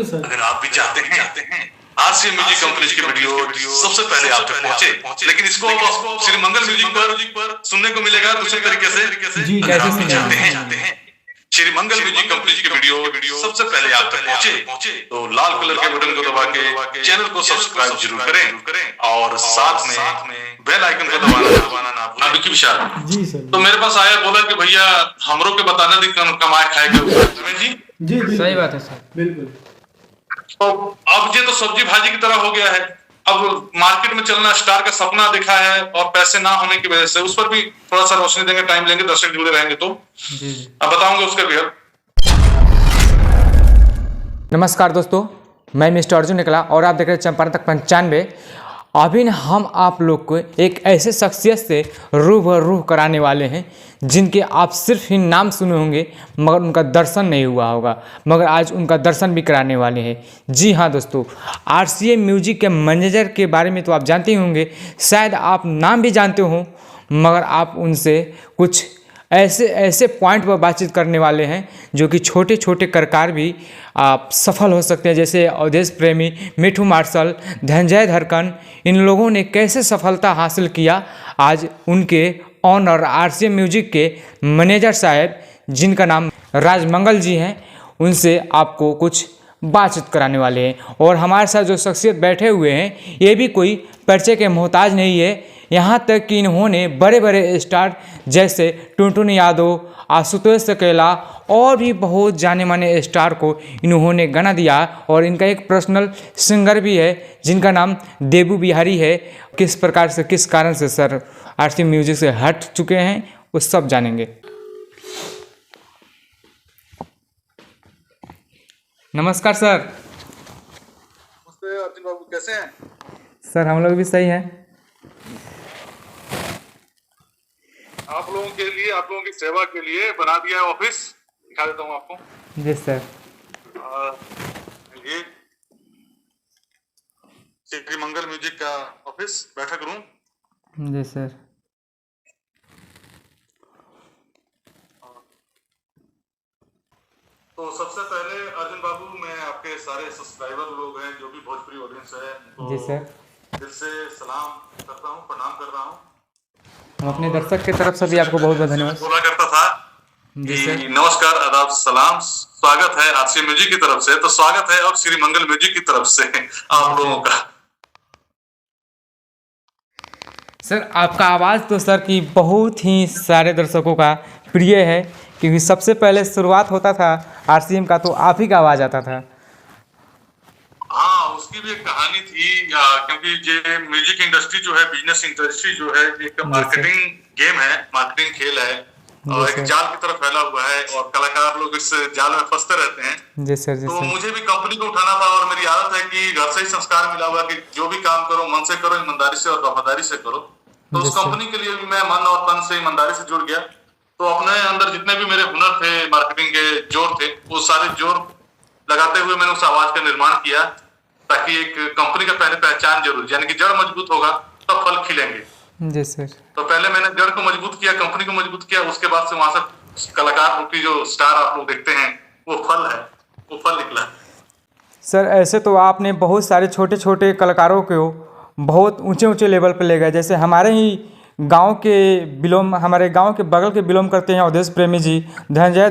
Sir. अगर आप भी चाहते हैं आरसीएम म्यूजिक कंपनी की वीडियो सबसे पहले आप तक पहुंचे, लेकिन इसको अब श्री मंगल म्यूजिक पर सुनने को मिलेगा दूसरे तरीके से। जी, अगर कैसे आप भी सुनेंगे? चाहते हैं श्री मंगल म्यूजिक कंपनी की वीडियो सबसे पहले आप तक पहुंचे, तो लाल कलर के बटन को दबा के चैनल को सब्सक्राइब जरूर करें और साथ में बेल आइकन को दबाना ना भूलें। विकी विशाल जी सर। तो मेरे पास आया, बोला कि भैया हमरों के बताने दी कमाए खाएगा जी। जी सही बात है सर। बिल्कुल। तो अब ये तो सब्जी भाजी की तरह हो गया है। अब मार्केट में चलना स्टार का सपना दिखा है और पैसे ना होने की वजह से उस पर भी थोड़ा सा रोशनी देंगे, टाइम लेंगे, दर्शक जुड़े रहेंगे तो जी अब बताऊंगा उसके भी। नमस्कार दोस्तों, मैं मिस्टर अर्जुन निकला और आप देख रहे हैं चंपारण तक 95। अभी हम आप लोग को एक ऐसे शख्सियत से रूबरू कराने वाले हैं जिनके आप सिर्फ ही नाम सुने होंगे मगर उनका दर्शन नहीं हुआ होगा, मगर आज उनका दर्शन भी कराने वाले हैं। जी हाँ दोस्तों, आरसीएम म्यूजिक के मैनेजर के बारे में तो आप जानते ही होंगे, शायद आप नाम भी जानते हो, मगर आप उनसे कुछ ऐसे पॉइंट पर बातचीत करने वाले हैं जो कि छोटे छोटे कलाकार भी आप सफल हो सकते हैं। जैसे अवधेश प्रेमी, मिठू मार्शल, धनंजय धड़कन, इन लोगों ने कैसे सफलता हासिल किया, आज उनके ऑनर आरसीएम म्यूजिक के मैनेजर साहब जिनका नाम राजमंगल जी हैं, उनसे आपको कुछ बातचीत कराने वाले हैं। और हमारे साथ जो शख्सियत बैठे हुए हैं ये भी कोई परिचय के मोहताज नहीं है, यहाँ तक कि इन्होंने बड़े बड़े स्टार जैसे टुनटुन यादव, आशुतोष अकेला और भी बहुत जाने माने स्टार को इन्होंने गाना दिया। और इनका एक पर्सनल सिंगर भी है जिनका नाम देबू बिहारी है। किस प्रकार से, किस कारण से सर आरसीएम म्यूजिक से हट चुके हैं वो सब जानेंगे। नमस्कार सर। नमस्ते अर्जुन बाबू, कैसे हैं? सर हम लोग भी सही हैं। आप लोगों के लिए, आप लोगों की सेवा के लिए बना दिया है ऑफिस, दिखा देता हूँ आपको। जी सर। ये श्री मंगल म्यूजिक का ऑफिस, बैठक रूम। जी सर। तो सबसे पहले अर्जुन बाबू, मैं आपके सारे सब्सक्राइबर लोग हैं जो भी भोजपुरी ऑडियंस है, जी सर, दिल से सलाम करता हूँ, प्रणाम कर रहा हूँ। हम अपने दर्शक की तरफ से भी आपको बहुत बहुत धन्यवाद। बोला करता था कि नमस्कार, आदाब, सलाम, स्वागत है आरसीएम म्यूजिक की तरफ से, तो स्वागत है अब श्री मंगल म्यूजिक की तरफ से आप लोगों का। सर आपका आवाज़ तो सर की बहुत ही सारे दर्शकों का प्रिय है, क्योंकि सबसे पहले शुरुआत होता था आरसीएम का तो आप ही का आवाज़ आता था। हाँ, उसकी भी एक कहानी थी, क्योंकि ये म्यूजिक इंडस्ट्री जो है, बिजनेस इंडस्ट्री जो है, एक मार्केटिंग गेम है, मार्केटिंग खेल है और एक जाल की तरफ फैला हुआ है और कलाकार लोग इस जाल में फंसते रहते हैं। जी सर। जी तो सर। मुझे भी कंपनी को उठाना था और मेरी आदत है कि घर से ही संस्कार मिला हुआ कि जो भी काम करो मन से करो, ईमानदारी से और वफादारी से करो। तो उस कंपनी के लिए भी मैं मन और तन से ईमानदारी से जुड़ गया। तो अपने अंदर जितने भी मेरे हुनर थे, मार्केटिंग के जोर थे, वो सारे जोर लगाते हुए मैंने उस आवाज का निर्माण किया, ताकि एक कंपनी का पहले पहचान जरूर, यानी कि जड़ मजबूत होगा तब फल खिलेंगे। जी सर। तो पहले मैंने जड़ को मजबूत किया, कंपनी को मजबूत किया, उसके बाद से वहां से कलाकार की जो स्टार आप लोग देखते हैं वो फल है, वो फल निकला। सर ऐसे तो आपने बहुत सारे छोटे छोटे कलाकारों को बहुत ऊंचे ऊंचे लेवल पर ले गए। जैसे हमारे ही गांव के हमारे गांव के बगल के बिलोंग करते हैं अवधेश प्रेमी जी, धनंजय